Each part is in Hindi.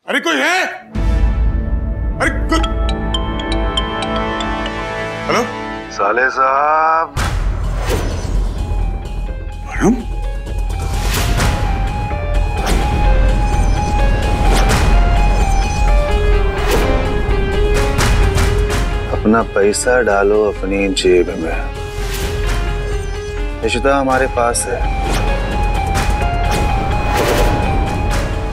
अरे कोई है? अरे हेलो साले साहब। परम? अपना पैसा डालो अपनी जेब में। रिश्ता हमारे पास है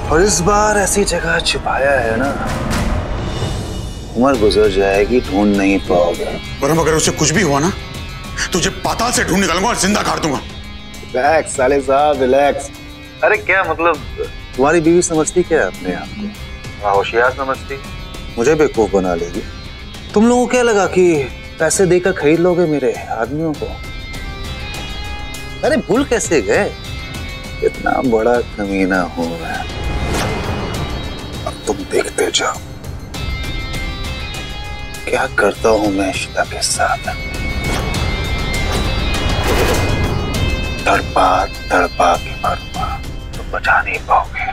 और इस बार ऐसी जगह छिपाया है ना, उम्र गुजर जाएगी, ढूंढ नहीं पाओगे। परम अगर उससे कुछ भी हुआ ना, तुझे पाताल से ढूंढ निकालूंगा और जिंदा काट दूंगा। रिलैक्स साले साहब, रिलैक्स। अरे क्या मतलब, तुम्हारी बीवी समझती क्या है अपने आप को? होशियार समझती, मुझे बेवकूफ बना लेगी। तुम लोगों को क्या लगा कि पैसे देकर खरीद लोगे मेरे आदमियों को? अरे भूल कैसे गए, इतना बड़ा कमीना हूं मैं। अब तुम देखते जाओ क्या करता हूं मैं इशिता के साथ। तड़पा के मारूंगा, तुम बचा नहीं पाओगे।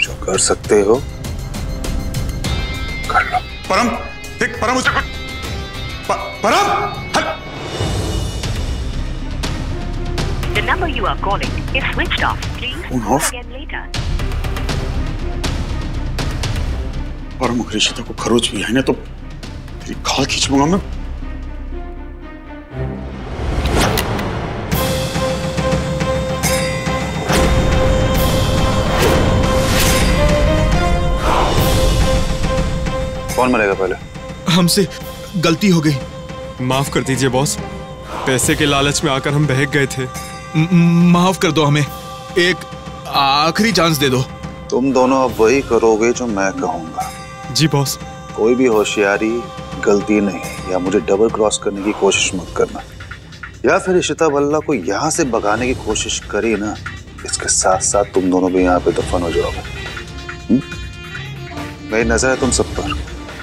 जो कर सकते हो कर लो। परम देख, परम उसे परम हट। The number you are calling is switched off. Please call again later. परम अगर इशिता को खरोच भी है ना तो तेरी खाल खींच लूंगा मैं। कौन मरेगा पहले? हमसे गलती हो गई, माफ कर दीजिए बॉस। पैसे के लालच में आकर हम बहक गए थे। माफ कर दो हमें, एक आखिरी चांस दे दो। तुम दोनों अब वही करोगे जो मैं कहूंगा। जी बॉस। कोई भी होशियारी गलती नहीं, या मुझे डबल क्रॉस करने की कोशिश मत करना, या फिर इशिता बल्ला को यहाँ से भगाने की कोशिश करी ना, इसके साथ साथ तुम दोनों भी यहाँ पे दफन हो जाओगे। मेरी नजर है तुम सब पर,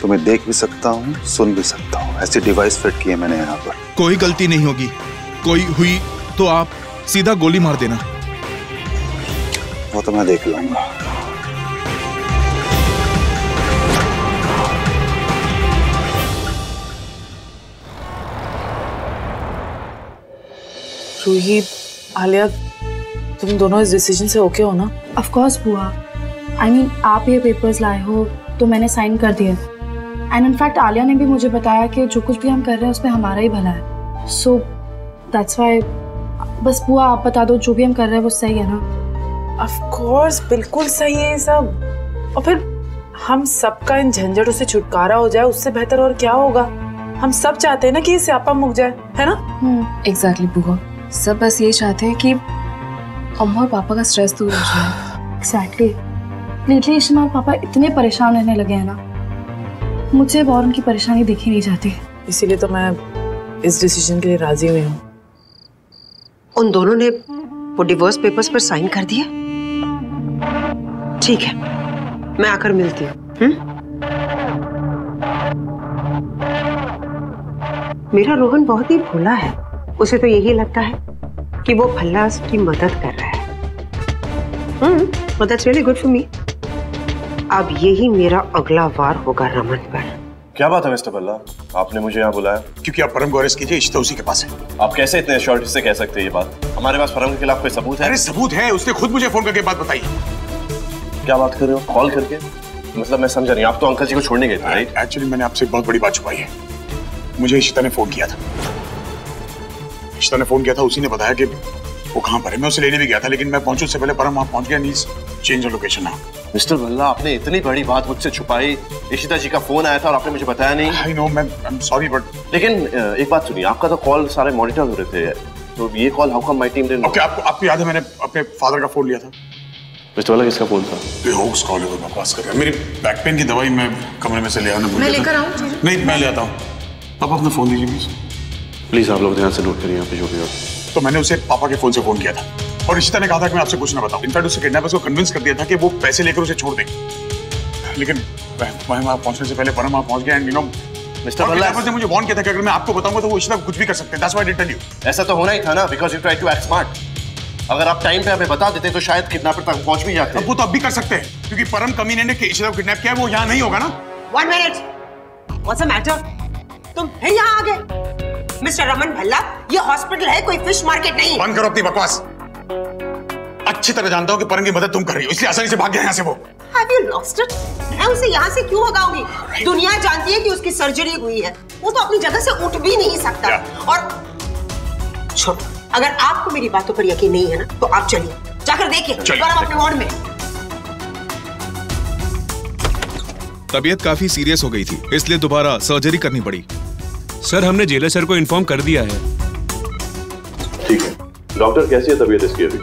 तुम्हें देख भी सकता हूँ, सुन भी सकता हूँ। ऐसी डिवाइस फिट की है मैंने यहाँ पर। कोई गलती नहीं होगी, कोई हुई तो आप सीधा गोली मार देना। वो तो मैं देख लूंगा। रूही, आलिया, तुम दोनों इस डिसीजन से ओके हो ना? ऑफ कोर्स बुआ। आई मीन आप ये पेपर्स लाए हो तो मैंने साइन कर दिए, एंड इनफैक्ट आलिया ने भी मुझे बताया कि जो कुछ भी हम कर रहे हैं उसमें हमारा ही भला है। So that's why. बस बुआ आप बता दो जो भी हम कर रहे हैं वो सही है ना? ऑफ कोर्स बिल्कुल सही है सब। और फिर हम सबका इन झंझटों से छुटकारा हो जाए, उससे बेहतर और क्या होगा? हम सब चाहते हैं ना कि ये स्यापा मुक जाए, है ना? एग्जैक्टली बुआ, सब बस ये चाहते हैं कि अम्मा और पापा का स्ट्रेस दूर हो जाए। एग्जैक्टली। लेटली इशिमा और पापा इतने परेशान रहने लगे हैं ना, मुझे और उनकी परेशानी दिखी नहीं जाती। इसीलिए तो मैं इस डिसीजन के लिए राजी हुई हूँ। उन दोनों ने वो डिवोर्स पेपर्स पर साइन कर दिया? ठीक है, मैं आकर मिलती हूँ। मेरा रोहन बहुत ही भोला है, उसे तो यही लगता है कि वो भल्ला की मदद कर रहा है। but that's really good for me. अब यही मेरा अगला वार होगा रमन पर। क्या बात है मिस्टर भल्ला, आपने मुझे यहाँ बुलाया? क्योंकि आप परम को अरेस्ट कीजिए, इशिता उसी के पास है। आप कैसे इतने श्योरिटी से कह सकते हैं ये बात? हमारे पास परम के खिलाफ कोई सबूत है? अरे सबूत है, उसने खुद मुझे फोन करके बात बताई। क्या बात कर रहे हो? कॉल करके? मतलब मैं समझा नहीं, आप तो अंकल जी को छोड़ने गए थे, राइट? एक्चुअली मैंने आपसे बहुत बड़ी बात छुपाई है। मुझे इशिता ने फोन किया था। इशिता ने फोन किया था, उसी ने बताया कि वो कहाँ पर है। मैं उसे लेने भी गया था, लेकिन मैं पहुंचूं उससे पहले परम वहां पहुंच गया। नीज चेंज लोकेशन है। मिस्टर भल्ला, आपने इतनी बड़ी बात मुझसे छुपाई। इशिता जी का फोन आया था और आपने मुझे बताया नहीं। आई नो, मैं आई एम सॉरी, बट लेकिन एक बात सुनिए, आपका तो कॉल सारे मॉनिटर हो रहे थे, तो ये call how come my team didn't know? Okay, आपको याद है मैंने अपने फादर का फोन लिया था? मिस्टर भल्ला, किसका फोन था? बेहोश कॉल है, बकवास कर रहा है। मेरी बैक पेन की दवाई मैं कमरे में से ले आना। मैं लेकर आऊं? नहीं, मैं ले आता हूँ। पापा अपना फोन दीजिए प्लीज। प्लीज आप लोग ध्यान से नोट करिए यहाँ पे जो भी हो। तो मैंने उसे पापा के फोन से फोन किया था और इशिता ने कहा था कि मैं आपसे कुछ ना बताऊं। इनफैक्ट उससे किडनैपर्स को कन्विंस कर दिया था कि वो पैसे लेकर उसे छोड़ देंगे। लेकिन वहां पहुंचने से पहले परम वहां पहुंच गया। And you know mister Bhalla ने मुझे वार्न किया था कि अगर मैं आपको बताऊंगा तो वो इशिता को कुछ भी कर सकते हैं। That's why I did tell you. ऐसा तो होना ही था ना, because you tried to act smart. अगर आप टाइम पे हमें बता देते तो शायद किडनैपर तक पहुंच भी जाते। अब वो तो अब भी कर सकते हैं, क्योंकि परम कमीने ने इशिता को किडनैप किया है, वो यहाँ नहीं होगा ना। 1 मिनट, व्हाट्स द मैटर? तुम फिर यहाँ आ गए? मिस्टर रमन भल्ला, ये हॉस्पिटल है, कोई फिश मार्केट नहीं। बंद करो अपनी बकवास। अच्छी तरह जानता हूँ कि परम की मदद तुम कर रही हो, इसलिए आसानी से भाग गया यहाँ से वो। Have you lost it? मैं उसे यहाँ से क्यों भगाऊंगी? दुनिया जानती है कि उसकी सर्जरी हुई है, वो तो अपनी जगह से उठ भी नहीं सकता। और छोड़ो, अगर आपको मेरी बातों पर यकीन नहीं है ना, तो आप चलिए, जाकर देखिए परम अपने वार्ड में। तबीयत काफी सीरियस हो गई थी, इसलिए दोबारा सर्जरी करनी पड़ी। सर, हमने जेलर सर को इन्फॉर्म कर दिया है। ठीक है डॉक्टर, कैसी है तबीयत इसकी अभी?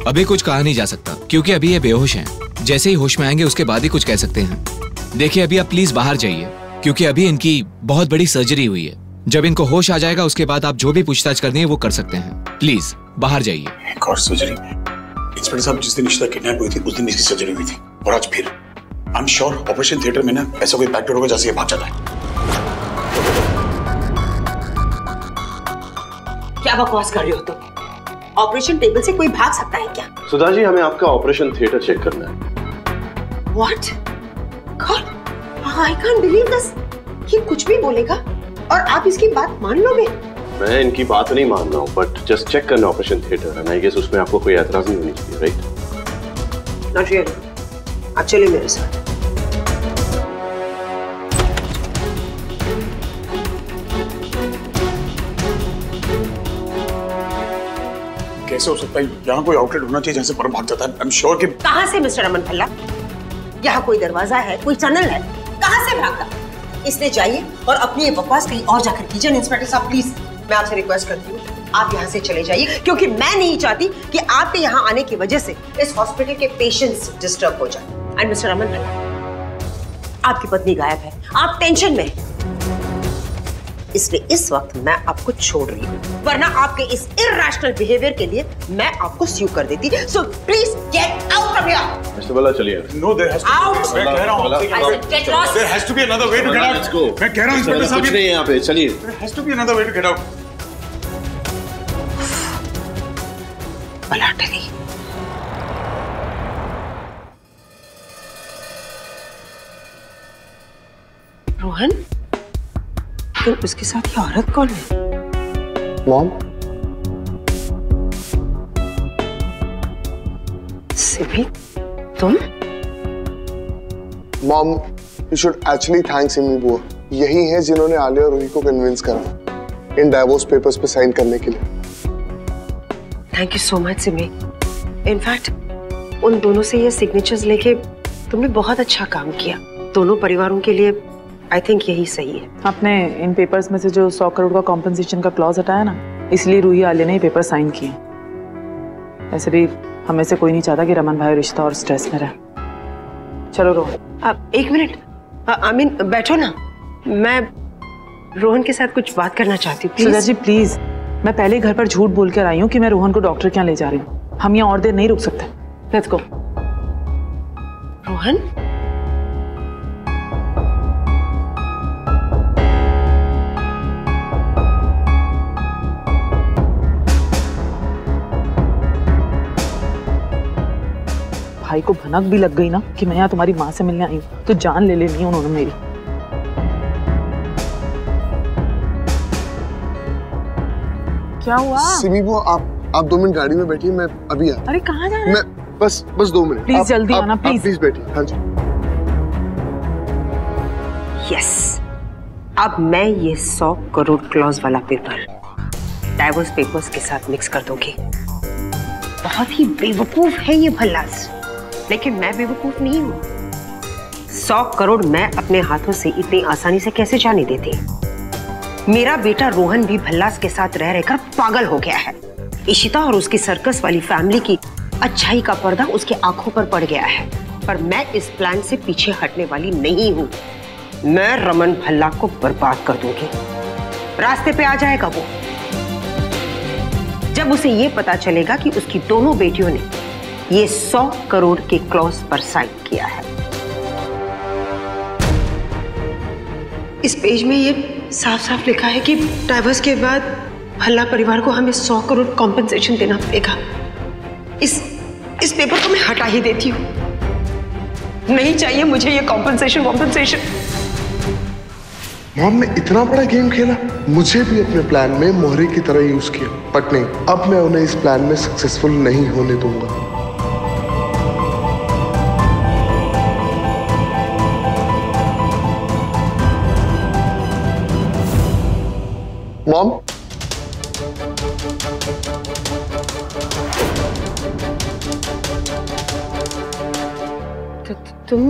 अभी कुछ कहा नहीं जा सकता, क्योंकि अभी ये बेहोश हैं। जैसे ही होश में आएंगे उसके बाद ही कुछ कह सकते हैं। देखिए, अभी आप प्लीज बाहर जाइए, क्योंकि अभी इनकी बहुत बड़ी सर्जरी हुई है। जब इनको होश आ जाएगा उसके बाद आप जो भी पूछताछ करनी है वो कर सकते हैं। प्लीज बाहर जाइए। एक और सर्जरी? इंस्पेक्टर साहब, जिस दिन इशिता किडनैप हुई थी उस दिन इसकी सर्जरी हुई थी, और आज फिर। I am sure operation theatre में ना ऐसा कोई फैक्टर होगा जैसे ये भाग जाता है। क्या बकवास कर रहे हो तुम? ऑपरेशन टेबल से कोई भाग सकता है क्या? सुधा जी, हमें आपका ऑपरेशन थिएटर चेक करना है। What? God, I can't believe this. ये कुछ भी बोलेगा और आप इसकी बात मान लोगे? मैं इनकी बात नहीं मान रहा हूँ, बट जस्ट चेक करना ऑपरेशन थिएटर है। आई गेस उसमें आपको कोई एतराज नहीं होनी चाहिए, राइट? Not really. आप चलिए मेरे साथ। कैसे हो सकता है? यहाँ कोई आउटलेट होना चाहिए जहाँ से परम भाग जाता है। आई एम श्योर कि कहाँ से मिस्टर रमन भल्ला? यहाँ कोई दरवाजा है, कोई टनल है, कहाँ से भागा? इसलिए जाइए और अपनी ये बकवास कहीं और जाकर कीजिए। इंस्पेक्टर साहब प्लीज, मैं आपसे रिक्वेस्ट करती हूँ, आप यहाँ से चले जाइए, क्योंकि मैं नहीं चाहती कि आपके यहाँ आने की वजह से इस हॉस्पिटल के पेशेंट्स डिस्टर्ब हो जाए। एंड मिस्टर रमन भल्ला, आपकी पत्नी गायब है, आप टेंशन में हैं। इसलिए इस वक्त मैं आपको छोड़ रही हूँ, वरना आपके इस इर्रेशनल बिहेवियर के लिए मैं आपको स्यू कर देती। So please get out of here. Mister Bhalla चलिए। No, there has to be. मैं कह रहा हूँ there has to be another way to get out. Let's go. मैं कह रहा हूँ इंस्पेक्टर साहब, कुछ नहीं है यहाँ पे, चलिए। There has to be another way to get out. पलाटरी। रोहन, तो उसके साथ ये औरत कौन है? मॉम, सिमी, तुम? Mom, you should actually thank Simi बुआ। यही है जिन्होंने आलिया और रूही को कन्विंस करा इन डाइवोर्स पेपर्स पे साइन करने के लिए। Thank you so much Simi. In fact उन दोनों से ये सिग्नेचर्स लेके तुमने बहुत अच्छा काम किया। दोनों परिवारों के लिए आई थिंक यही सही है। आपने इन पेपर्स में से जो 100 करोड़ का कॉम्पनसेशन का क्लॉज हटाया ना, इसलिए रूही आलिया ने पेपर साइन किए। ऐसे भी हमें से कोई नहीं चाहता कि रमन भाई रिश्ता और स्ट्रेस में रहे। चलो रोहन, आप एक मिनट, आई मीन बैठो ना, मैं रोहन के साथ कुछ बात करना चाहती हूँ। सुधा जी प्लीज, मैं पहले ही घर पर झूठ बोल कर आई हूँ कि मैं रोहन को डॉक्टर के यहाँ ले जा रही हूँ। हम यहाँ और देर नहीं रुक सकते। Let's go. रोहन, भाई को भनक भी लग गई ना कि मैं यहाँ तुम्हारी माँ से मिलने आई हूँ, तो जान ले लेनी उन्होंने मेरी। क्या हुआ? सिमी बुआ, आप 2 मिनट गाड़ी में बैठिए, मैं अभी आता। अरे कहाँ जा रहे हैं? मैं बस 2 मिनट। प्लीज जल्दी आना, प्लीज। प्लीज बैठिए। हाँ जी। यस, अब मैं ये 100 करोड़ क्लॉज वाला पेपर डाइवोर्स पेपर्स के साथ मिक्स कर दूंगी। बहुत ही बेवकूफ है ये भल्लास, लेकिन मैं बेवकूफ नहीं हूँ। 100 करोड़ मैं अपने हाथों से इतनी आसानी से कैसे जाने देती? मेरा बेटा रोहन भी भल्लास के साथ रह रहकर पागल हो गया है। इशिता और उसकी सर्कस वाली फैमिली की अच्छाई का पर्दा उसके आंखों पर पड़ गया है, पर मैं इस प्लान से पीछे हटने वाली नहीं हूँ। मैं रमन भल्ला को बर्बाद कर दूंगी। रास्ते पे आ जाएगा वो, जब उसे ये पता चलेगा कि उसकी दोनों बेटियों ने ये 100 करोड़ के क्लॉज पर साइन किया है। इस पेज में ये साफ साफ लिखा है कि डाइवोर्स के बाद भल्ला परिवार को हमें 100 करोड़ कॉम्पेंसेशन देना पड़ेगा। इस पेपर को मैं हटा ही देती हूँ। नहीं चाहिए मुझे ये कॉम्पेंसेशन। मॉम ने इतना बड़ा गेम खेला, मुझे भी अपने प्लान में मोहरे की तरह यूज किया, बट नहीं, अब मैं उन्हें इस प्लान में सक्सेसफुल नहीं होने दूंगा। मॉम, तुम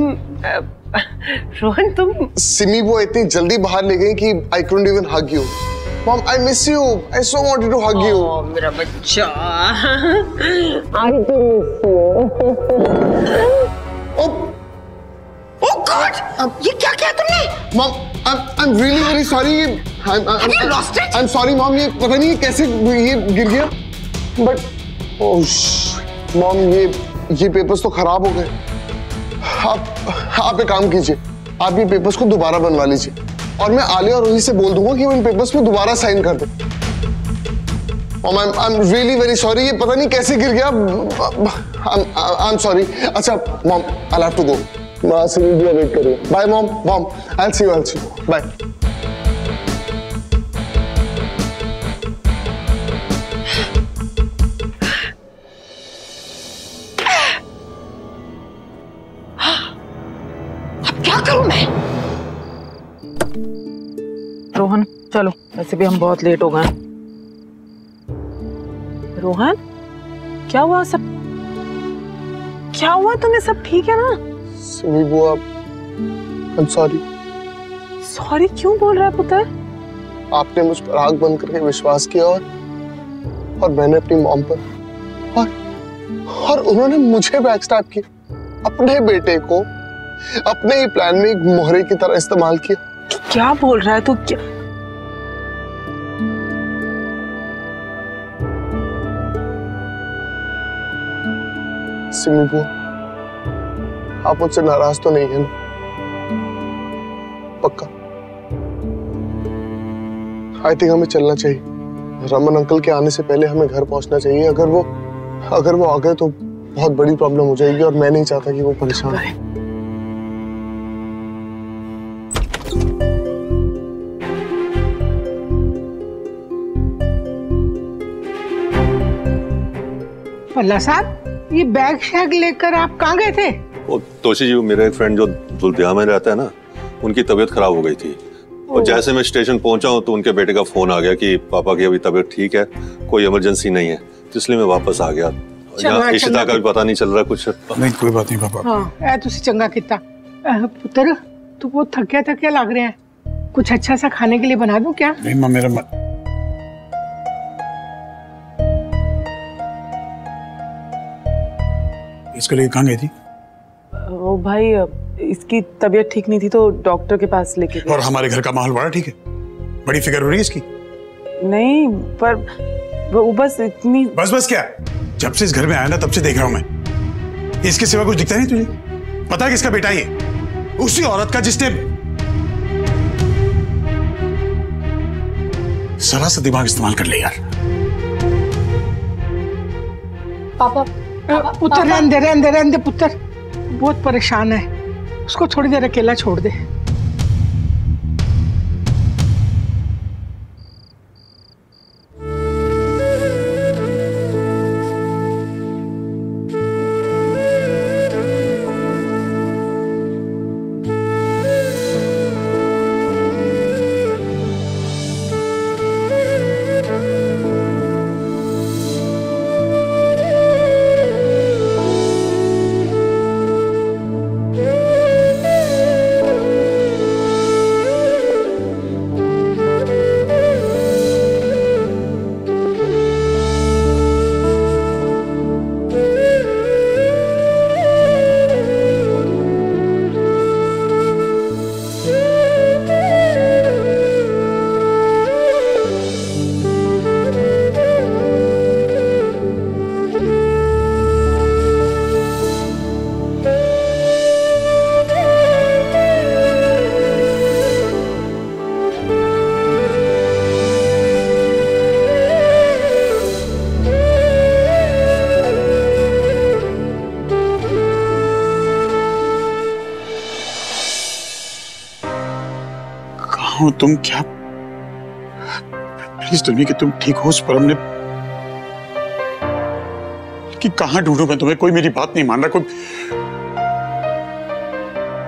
रोहन, तुम सिमी वो इतनी जल्दी बाहर ले गई कि I couldn't even hug you. Mom, I miss you, I so wanted to hug you. मेरा बच्चा, I do miss you. Oh God, ये क्या किया तुमने? Mom, I am really very sorry. Have you lost it? I am sorry mom, ये पता नहीं कैसे ये गिर गया, बट ओह मॉम, ये पेपर्स तो खराब हो गए। आप एक काम कीजिए, आप ये पेपर्स को दोबारा बनवा लीजिए और मैं आलिया और रोही से बोल दूंगा कि वो इन पेपर्स पे दोबारा साइन कर दे। I am really very sorry, ये पता नहीं कैसे गिर गया। I am sorry. अच्छा mom, I have to go. मां से वीडियो वेट कर रही है। Bye mom. I will see you. Bye. क्या करूं मैं? रोहन चलो, वैसे भी हम बहुत लेट हो गए। रोहन क्या हुआ? सब क्या हुआ तुम्हें? सब ठीक है ना? सिमी बुआ, आई एम सॉरी। सॉरी क्यों बोल रहा है पुत्र? आपने मुझ पर आंख बंद करके विश्वास किया और मैंने अपनी मॉम पर और उन्होंने मुझे बैकस्टैब किया। अपने बेटे को अपने ही प्लान में एक मोहरे की तरह इस्तेमाल किया। क्या बोल रहा है तू? क्या सिमी बुआ, आप मुझसे नाराज तो नहीं है ना? पक्का? आई थिंक हमें चलना चाहिए। रमन अंकल के आने से पहले हमें घर पहुंचना चाहिए। अगर वो आ गए तो बहुत बड़ी प्रॉब्लम हो जाएगी और मैं नहीं चाहता कि वो परेशान हो। पल्ला साहब, ये बैग शैग लेकर आप कहाँ गए थे? वो तोशी जी, मेरा एक फ्रेंड जो दुल्हिया में रहता है ना, उनकी तबीयत खराब हो गई थी। और जैसे मैं स्टेशन पहुंचा हूं तो उनके बेटे का फोन आ गया कि पापा की अभी तबीयत ठीक है, कोई इमरजेंसी नहीं है, तो इसलिए मैं वापस आ गया। यहाँ इशिता का भी पता नहीं चल रहा कुछ। नहीं कोई बात नहीं पापा। हाँ, तुसी चंगा किता। पुत्र, तू बहुत थकिया लग रहे हैं, कुछ अच्छा सा खाने के लिए बना दूं क्या? नहीं मां, मेरा मन इसके लिए कहाँ गई थी? ओ भाई, इसकी तबीयत ठीक नहीं थी तो डॉक्टर के पास लेके गए। और हमारे घर का माहौल बड़ा ठीक है, बड़ी फिक्र हो रही है इसकी। नहीं पर वो बस इतनी। बस क्या? जब से इस घर में आया ना तब से देख रहा हूं मैं, इसके सिवा कुछ दिखता नहीं तुझे? पता है किसका बेटा ये? उसी औरत का जिसने जरा सा दिमाग इस्तेमाल कर ले यार। पापा पुत्र, रहने दे पुत्र, बहुत परेशान है, उसको थोड़ी देर अकेला छोड़ दे। हूं तुम क्या प्लीज टेल मी कि तुम ठीक हो। उस परम ने कि कहां ढूंढूं मैं तुम्हें? कोई मेरी बात नहीं मान रहा। कोई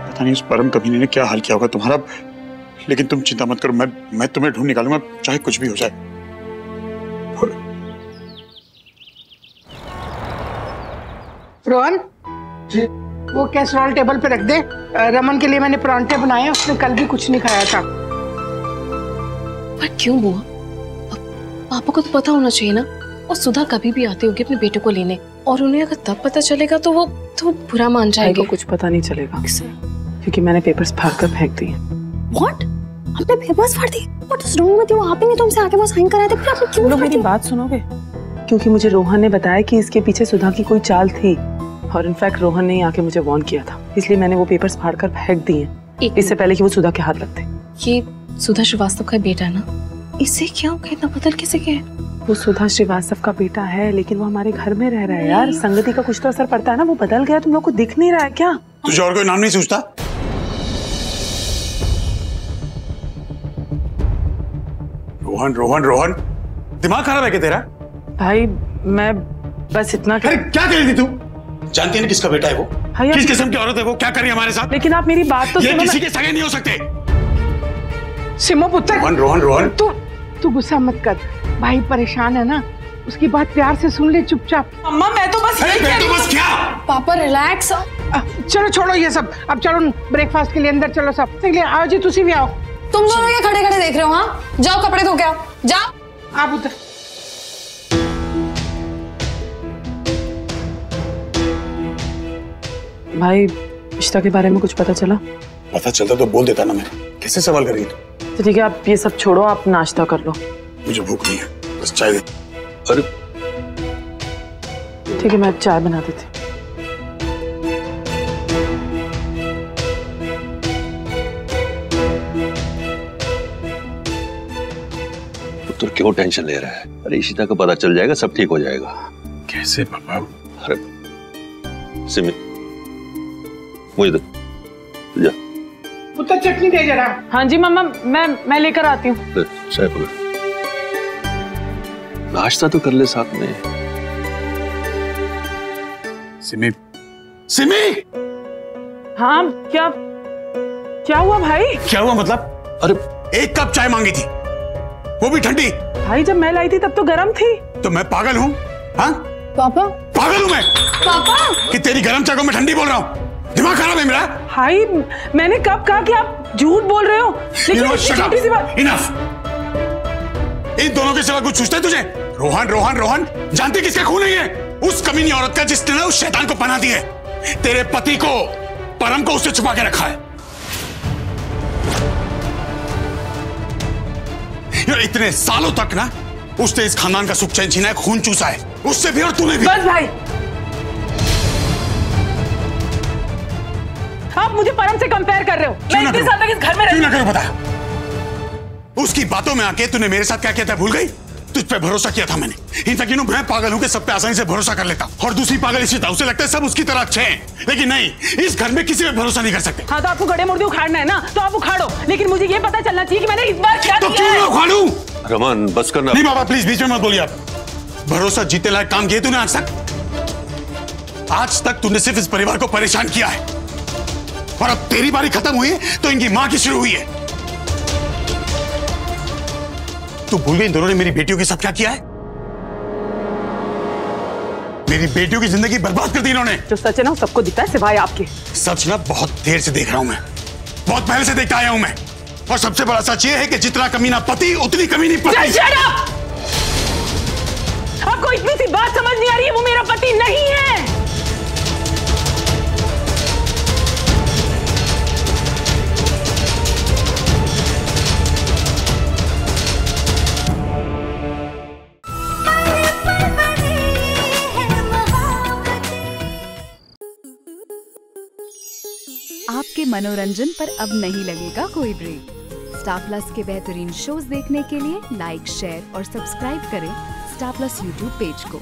पता नहीं उस परम कमीने ने क्या हाल किया होगा तुम्हारा, लेकिन तुम चिंता मत करो, मैं तुम्हें ढूंढ निकालूंगा चाहे कुछ भी हो जाए। रोहन जी, वो कैसरोल टेबल पे रख दे। रमन के लिए मैंने परांठे बनाए, उसने कल भी कुछ नहीं खाया था। पर क्यों बुआ? पापा को तो पता होना चाहिए ना, और सुधा कभी भी आती होगी अपने बेटे को लेने, और उन्हें अगर तब पता चलेगा तो वो तो बुरा मान जाएंगे। कुछ पता नहीं चलेगा क्योंकि मैंने पेपर्स फाड़ कर फेंक दिए। What? आपने पेपर्स फाड़ दिए? What is wrong with you? आप ही ने तो हमसे आके वो साइन कराए थे, फिर आपने क्यों? लोग मेरी बात सुनोगे? क्योंकि मुझे रोहन ने बताया कि इसके पीछे सुधा की कोई चाल थी, और इनफैक्ट रोहन ने आके मुझे वार्न किया था, इसलिए मैंने वो पेपर्स फाड़ कर फेंक दिए इससे पहले कि वो सुधा के हाथ लगते। ये सुधा श्रीवास्तव का बेटा है ना, इससे क्या हो गया? इतना बदल कैसे गया? वो सुधा श्रीवास्तव का बेटा है, लेकिन वो हमारे घर में रह रहा है यार। संगति का कुछ तो असर पड़ता है ना। वो बदल गया, तुम लोग को दिख नहीं रहा है क्या? तुझे और कोई नाम नहीं सोचता? रोहन रोहन रोहन, दिमाग खराब है क्या तेरा? भाई मैं बस इतना अरे क्या कर रही थी तू? जानती है ना किसका बेटा है वो? किस किस्म की औरत है वो? क्या कर रही है हमारे साथ? लेकिन आप मेरी बात तो ये सुनो। किसी के सगे नहीं हो सकते। सिमो पुत्र, रोहन रोहन रोहन, तू गुस्सा मत कर। भाई परेशान है ना, उसकी बात प्यार से सुन ले चुपचाप। अम्मा मैं तो बस क्या? पापा रिलैक्स। चलो छोड़ो ये सब, अब चलो ब्रेकफास्ट के लिए अंदर चलो सब। चलिए आओ जी, तुसी भी आओ। तुम दोनों ये खड़े खड़े देख रहे हो? हाँ जाओ कपड़े धो के आओ, जाओ। आप उधर। भाई रिश्ता के बारे में कुछ पता चला? पता चलता तो बोल देता ना। मैं कैसे सवाल कर रही थी? तो ठीक है, आप ये सब छोड़ो, आप नाश्ता कर लो। मुझे भूख नहीं है, बस चाय दे। अरे ठीक है, मैं चाय बना देती। पुत्र क्यों टेंशन ले रहा है? अरे इशिता को पता चल जाएगा, सब ठीक हो जाएगा। कैसे पापा? अरे सिमी, मुझे दे जा। पुत्र चटनी दे जरा। हाँ जी मम्मा, मैं लेकर आती हूँ। चाय पकड़, नाश्ता तो कर ले साथ में। सिमी, सिमी। हाँ क्या हुआ भाई? क्या हुआ मतलब? अरे एक कप चाय मांगी थी, वो भी ठंडी। भाई जब मैं लाई थी तब तो गर्म थी। तो मैं पागल हूँ? हाँ पापा, पागल हूँ मैं पापा कि तेरी गर्म चाय को मैं ठंडी बोल रहा हूँ? दिमाग खराब है मेरा? भाई मैंने कब कहा कि आप झूठ बोल रहे हो? लेकिन छोटी सी बात। इनफ। इन दोनों के सिवा कुछ सोचता है तुझे? रोहन रोहन रोहन, जानती किसका खून है ये? उस कमीनी औरत का जिसने ना उस शैतान को पनाह दी है। तेरे पति को, परम को उससे छुपा के रखा है। इतने सालों तक ना उसने इस खानदान का सुख चैन छीना है, खून चूसा है उससे भी और तूने भी। बस भाई, आप मुझे परम से कंपेयर कर रहे हो। मैं इतने साल तक इस घर में क्यों ना करूं पता? उसकी बातों में आके तूने मेरे साथ क्या किया था भूल गई? तुझ पे भरोसा किया था मैंने। इनफैक्ट मैं पागल हूं कि सब पे आसानी से भरोसा कर लेता, और दूसरी पागल इसी था, उसे लगता है सब उसकी तरह अच्छे हैं, लेकिन नहीं, इस घर में किसी पे भरोसा नहीं कर सकते। हाँ तो आपको गड़े मुर्दे उखाड़ना है ना, तो आप उखाड़ो, लेकिन मुझे ये पता चलना चाहिए कि मैंने इस बार क्या तो किया क्यों है। ना उखाड़ूं? रमन बस करना। नहीं बाबा प्लीज, बीच में मत बोलिए आप। भरोसा जीतने लायक काम किए तूने आज तक? आज तक तूने सिर्फ इस परिवार को परेशान किया है, और अब तेरी बारी खत्म हुई है तो इनकी मां की शुरू हुई है। तू भूल गई इन दोनों ने मेरी बेटियों के साथ क्या किया है? मेरी बेटियों की जिंदगी बर्बाद कर दी इन्होंने। जो सच है ना वो सबको दिखता है सिवाय आपके। सच ना बहुत देर से देख रहा हूं मैं, बहुत पहले से देखता आया हूं मैं, और सबसे बड़ा सच ये है कि जितना कमीना पति उतनी कमीनी पत्नी। आपको इतनी सी बात समझ नहीं आ रही है? वो मेरा पति नहीं है। आपके मनोरंजन पर अब नहीं लगेगा कोई ब्रेक। स्टार प्लस के बेहतरीन शोज देखने के लिए लाइक, शेयर और सब्सक्राइब करें स्टार प्लस यूट्यूब पेज को।